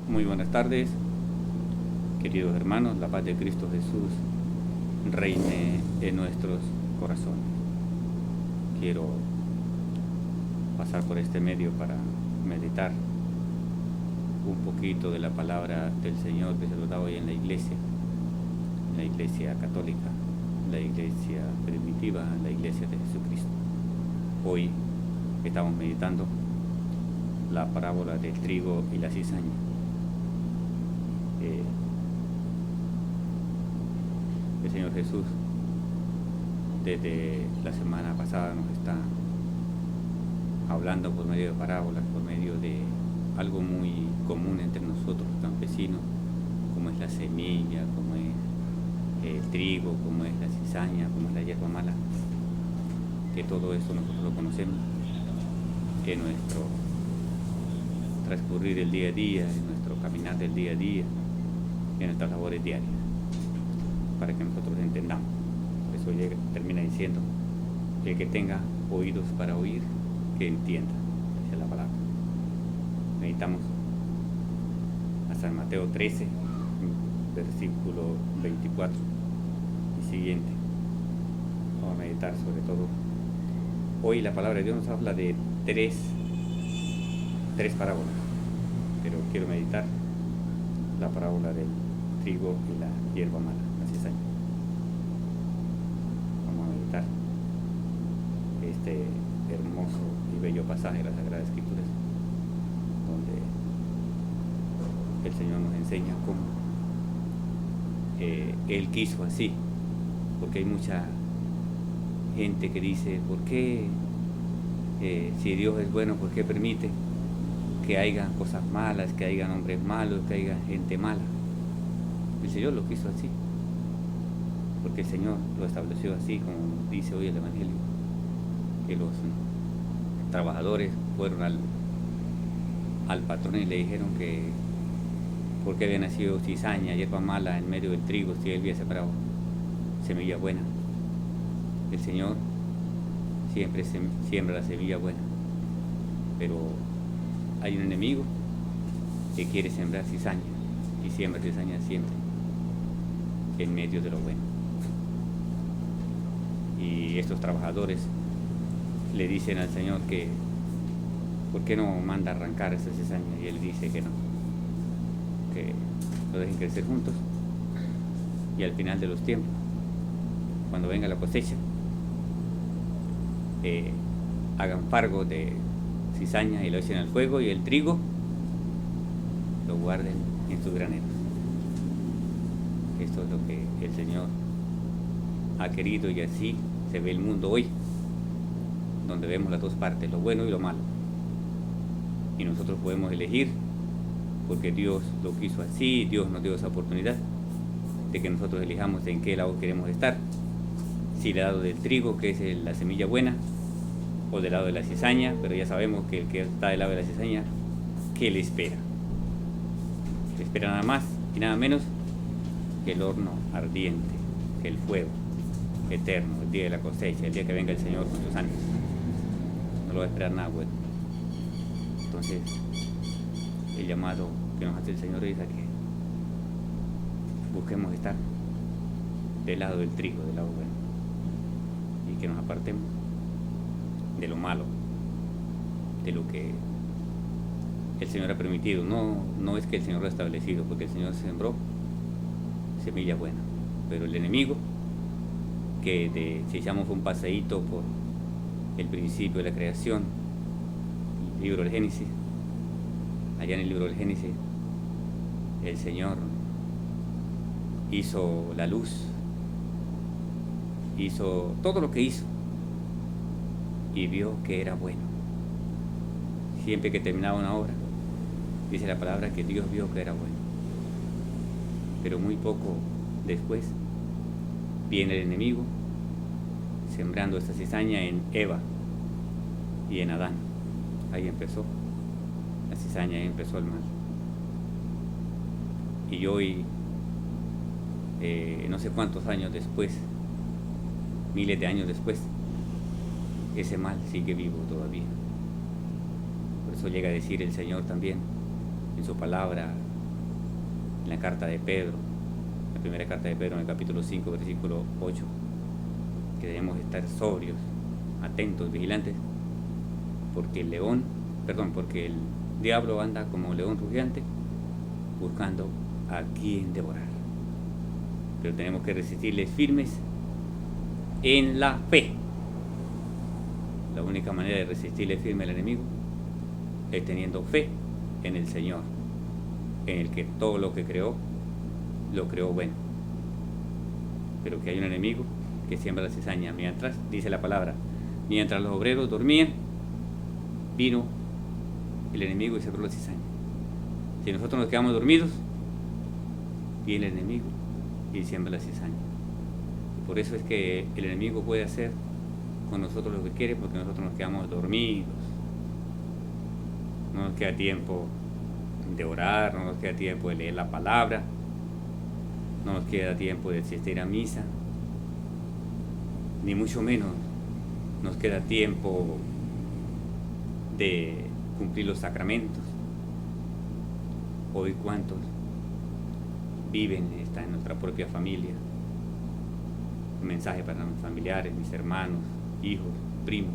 Muy buenas tardes, queridos hermanos. La paz de Cristo Jesús reine en nuestros corazones. Quiero pasar por este medio para meditar un poquito de la palabra del Señor que se nos da hoy en la iglesia católica, la iglesia primitiva, la iglesia de Jesucristo. Hoy estamos meditando la parábola del trigo y la cizaña. El Señor Jesús desde la semana pasada nos está hablando por medio de parábolas, por medio de algo muy común entre nosotros los campesinos, como es la semilla, como es el trigo, como es la cizaña, como es la hierba mala, que todo eso nosotros lo conocemos en nuestro transcurrir el día a día, en nuestro caminar del día a día, en nuestras labores diarias, para que nosotros entendamos. Por eso termina diciendo que el que tenga oídos para oír, que entienda, dice la palabra. Meditamos hasta en Mateo 13, versículo 24 y siguiente. Vamos a meditar sobre todo. Hoy la palabra de Dios nos habla de tres parábolas, pero quiero meditar la parábola del trigo y la hierba mala, la cizaña. Vamos a meditar este hermoso y bello pasaje de las Sagradas Escrituras, donde el Señor nos enseña cómo Él quiso así, porque hay mucha gente que dice, ¿por qué si Dios es bueno, por qué permite que haya cosas malas, que haya hombres malos, que haya gente mala? El Señor lo quiso así, porque el Señor lo estableció así, como dice hoy el Evangelio, que los trabajadores fueron al patrón y le dijeron que por qué había nacido cizaña, hierba mala en medio del trigo, si él había separado semilla buena. El Señor siempre siembra la semilla buena, pero hay un enemigo que quiere sembrar cizaña y siembra cizaña siempre en medio de lo bueno. Y estos trabajadores le dicen al Señor que ¿por qué no manda arrancar esa cizaña? Y él dice que no, que lo dejen crecer juntos, y al final de los tiempos, cuando venga la cosecha, hagan fargo de cizaña y lo echen al fuego, y el trigo lo guarden en sus graneros. Esto es lo que el Señor ha querido, y así se ve el mundo hoy, donde vemos las dos partes, lo bueno y lo malo, y nosotros podemos elegir, porque Dios lo quiso así. Dios nos dio esa oportunidad de que nosotros elijamos en qué lado queremos estar, si del lado del trigo, que es la semilla buena, o del lado de la cizaña. Pero ya sabemos que el que está del lado de la cizaña, ¿qué le espera? Le espera nada más y nada menos que el horno ardiente, que el fuego eterno, el día de la cosecha, el día que venga el Señor con sus ángeles. No lo va a esperar nada bueno. Entonces, el llamado que nos hace el Señor es a que busquemos estar del lado del trigo, del lado bueno, y que nos apartemos de lo malo, de lo que el Señor ha permitido. No es que el Señor lo ha establecido, porque el Señor sembró semilla buena, pero el enemigo, que si echamos un paseíto por el principio de la creación, el libro del Génesis, allá en el libro del Génesis, el Señor hizo la luz, hizo todo lo que hizo, y vio que era bueno. Siempre que terminaba una obra, dice la palabra que Dios vio que era bueno. Pero muy poco después viene el enemigo sembrando esta cizaña en Eva y en Adán. Ahí empezó la cizaña, ahí empezó el mal. Y hoy, no sé cuántos años después, miles de años después, ese mal sigue vivo todavía. Por eso llega a decir el Señor también en su palabra en la carta de Pedro, la primera carta de Pedro en el capítulo 5, versículo 8, que debemos estar sobrios, atentos, vigilantes, porque porque el diablo anda como león rugiente buscando a quien devorar. Pero tenemos que resistirles firmes en la fe. La única manera de resistirle firme al enemigo es teniendo fe en el Señor, en el que todo lo que creó, lo creó bueno. Pero que hay un enemigo que siembra la cizaña. Mientras, dice la palabra, mientras los obreros dormían, vino el enemigo y sembró la cizaña. Si nosotros nos quedamos dormidos, viene el enemigo y siembra la cizaña. Por eso es que el enemigo puede hacer con nosotros lo que quiere, porque nosotros nos quedamos dormidos. No nos queda tiempo de orar, no nos queda tiempo de leer la palabra, no nos queda tiempo de asistir a misa, ni mucho menos nos queda tiempo de cumplir los sacramentos. Hoy, ¿cuántos viven, están en nuestra propia familia? Un mensaje para mis familiares, mis hermanos, hijos, primos,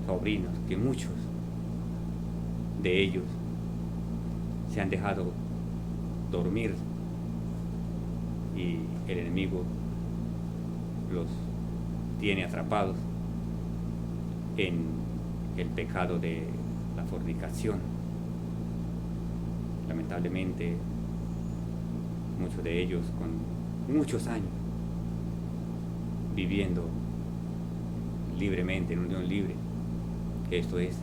sobrinos, que muchos de ellos se han dejado dormir y el enemigo los tiene atrapados en el pecado de la fornicación. Lamentablemente, muchos de ellos con muchos años viviendo libremente, en unión libre. Esto es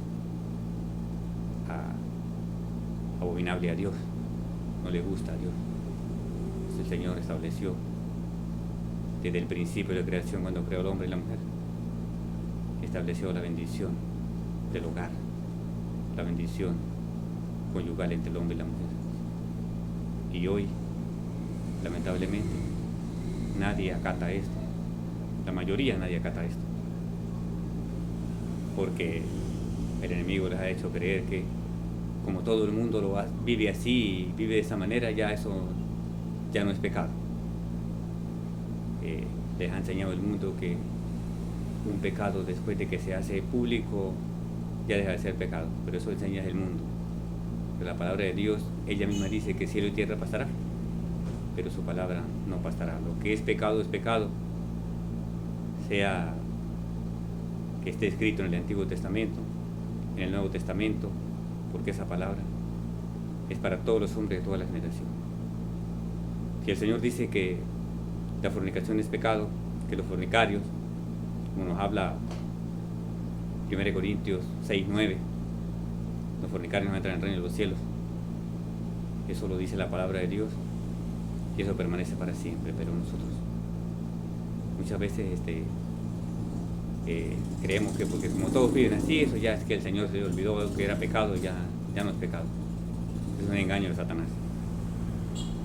abominable a Dios, no le gusta a Dios. El Señor estableció desde el principio de la creación, cuando creó al hombre y la mujer, estableció la bendición del hogar, la bendición conyugal entre el hombre y la mujer. Y hoy, lamentablemente, nadie acata esto. La mayoría nadie acata esto. Porque el enemigo les ha hecho creer que como todo el mundo vive así, vive de esa manera, ya eso ya no es pecado. Les ha enseñado el mundo que un pecado, después de que se hace público, ya deja de ser pecado. Pero eso enseña el mundo. Pero la palabra de Dios, ella misma dice que cielo y tierra pasará, pero su palabra no pasará. Lo que es pecado, sea que esté escrito en el Antiguo Testamento, en el Nuevo Testamento, porque esa palabra es para todos los hombres de toda la generación. Si el Señor dice que la fornicación es pecado, que los fornicarios, como nos habla 1 Corintios 6:9, los fornicarios no entran en el reino de los cielos, eso lo dice la palabra de Dios y eso permanece para siempre. Pero nosotros muchas veces creemos que porque como todos viven así, eso ya es que el Señor se olvidó que era pecado, ya no es pecado. Es un engaño de Satanás,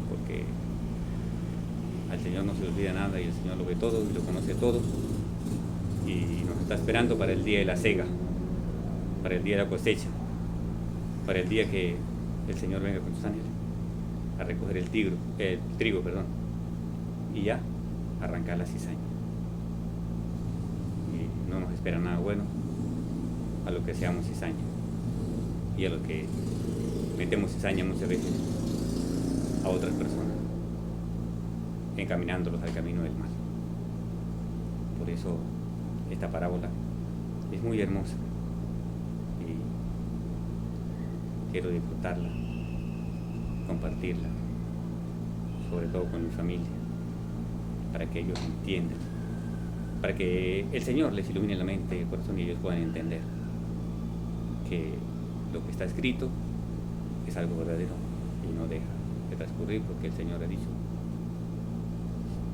porque al Señor no se le olvida nada y el Señor lo ve todo y lo conoce todo y nos está esperando para el día de la siega, para el día de la cosecha, para el día que el Señor venga con sus ángeles a recoger el trigo, y ya arrancar la cizaña. Y no nos espera nada bueno a lo que seamos cizaña y a lo que metemos cizaña muchas veces a otras personas, encaminándolos al camino del mal. Por eso esta parábola es muy hermosa y quiero disfrutarla, compartirla, sobre todo con mi familia, para que ellos entiendan, para que el Señor les ilumine la mente y el corazón y ellos puedan entender que lo que está escrito es algo verdadero y no deja de transcurrir, porque el Señor ha dicho: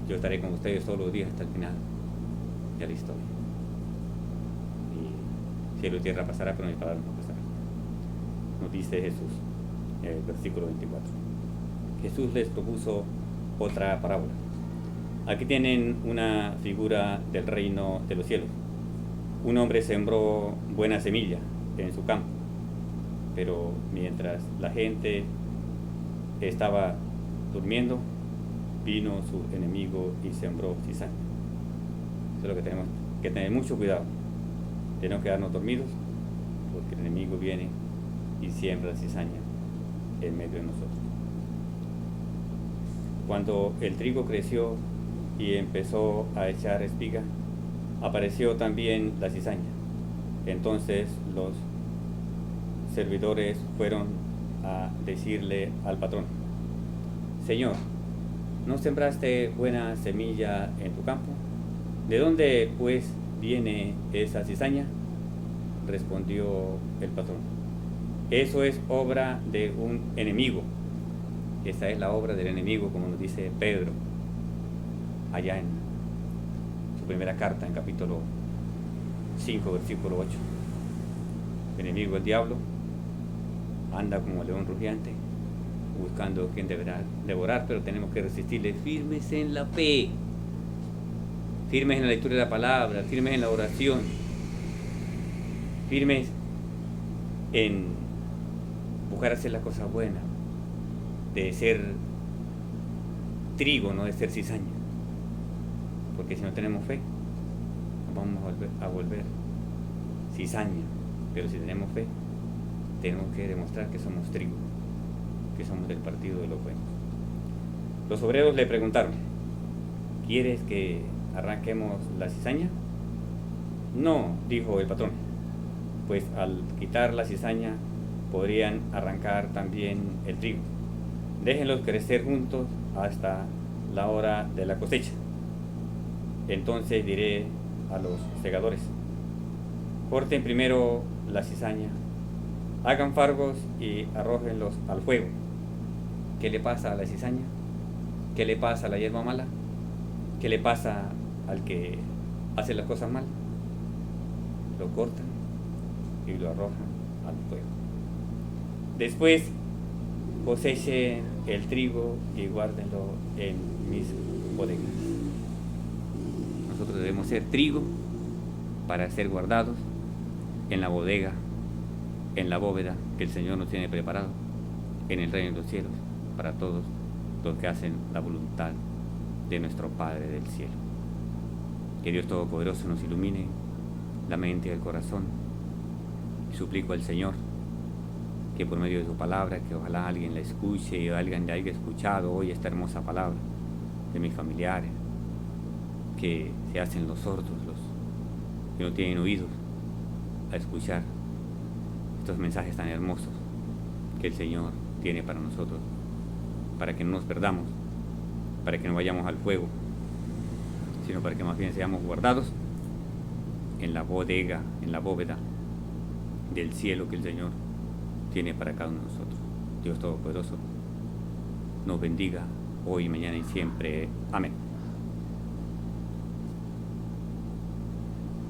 yo estaré con ustedes todos los días hasta el final de la historia. Y cielo y tierra pasará, pero mi palabra no pasará. Nos dice Jesús en el versículo 24. Jesús les propuso otra parábola. Aquí tienen una figura del reino de los cielos. Un hombre sembró buena semilla en su campo, pero mientras la gente estaba durmiendo, vino su enemigo y sembró cizaña. Eso es lo que tenemos que tener mucho cuidado, de no quedarnos dormidos, porque el enemigo viene y siembra cizaña en medio de nosotros. Cuando el trigo creció y empezó a echar espiga, apareció también la cizaña. Entonces los servidores fueron a decirle al patrón: Señor, ¿no sembraste buena semilla en tu campo? ¿De dónde pues viene esa cizaña? Respondió el patrón: eso es obra de un enemigo. Esa es la obra del enemigo, como nos dice Pedro allá en su primera carta, en capítulo 5, versículo 8. El enemigo, el diablo, anda como león rugiente, buscando quien deberá devorar, pero tenemos que resistirle firmes en la fe, firmes en la lectura de la palabra, firmes en la oración, firmes en buscar hacer las cosas buenas, de ser trigo, no de ser cizaña, porque si no tenemos fe, nos vamos a volver cizaña, pero si tenemos fe, tenemos que demostrar que somos trigo, que somos del partido de los buenos. Los obreros le preguntaron: ¿quieres que arranquemos la cizaña? No, dijo el patrón, pues al quitar la cizaña podrían arrancar también el trigo. Déjenlos crecer juntos hasta la hora de la cosecha. Entonces diré a los segadores: corten primero la cizaña, hagan fardos y arrójenlos al fuego. ¿Qué le pasa a la cizaña? ¿Qué le pasa a la hierba mala? ¿Qué le pasa al que hace las cosas mal? Lo cortan y lo arrojan al fuego. Después cosechen el trigo y guárdenlo en mis bodegas. Nosotros debemos ser trigo para ser guardados en la bodega, en la bóveda que el Señor nos tiene preparado en el reino de los cielos para todos los que hacen la voluntad de nuestro Padre del cielo. Que Dios Todopoderoso nos ilumine la mente y el corazón. Y suplico al Señor que por medio de su palabra, que ojalá alguien la escuche y alguien haya escuchado hoy esta hermosa palabra de mis familiares, que se hacen los sordos, los que no tienen oídos a escuchar estos mensajes tan hermosos que el Señor tiene para nosotros, para que no nos perdamos, para que no vayamos al fuego, sino para que más bien seamos guardados en la bodega, en la bóveda del cielo que el Señor tiene para cada uno de nosotros. Dios Todopoderoso nos bendiga hoy, mañana y siempre. Amén.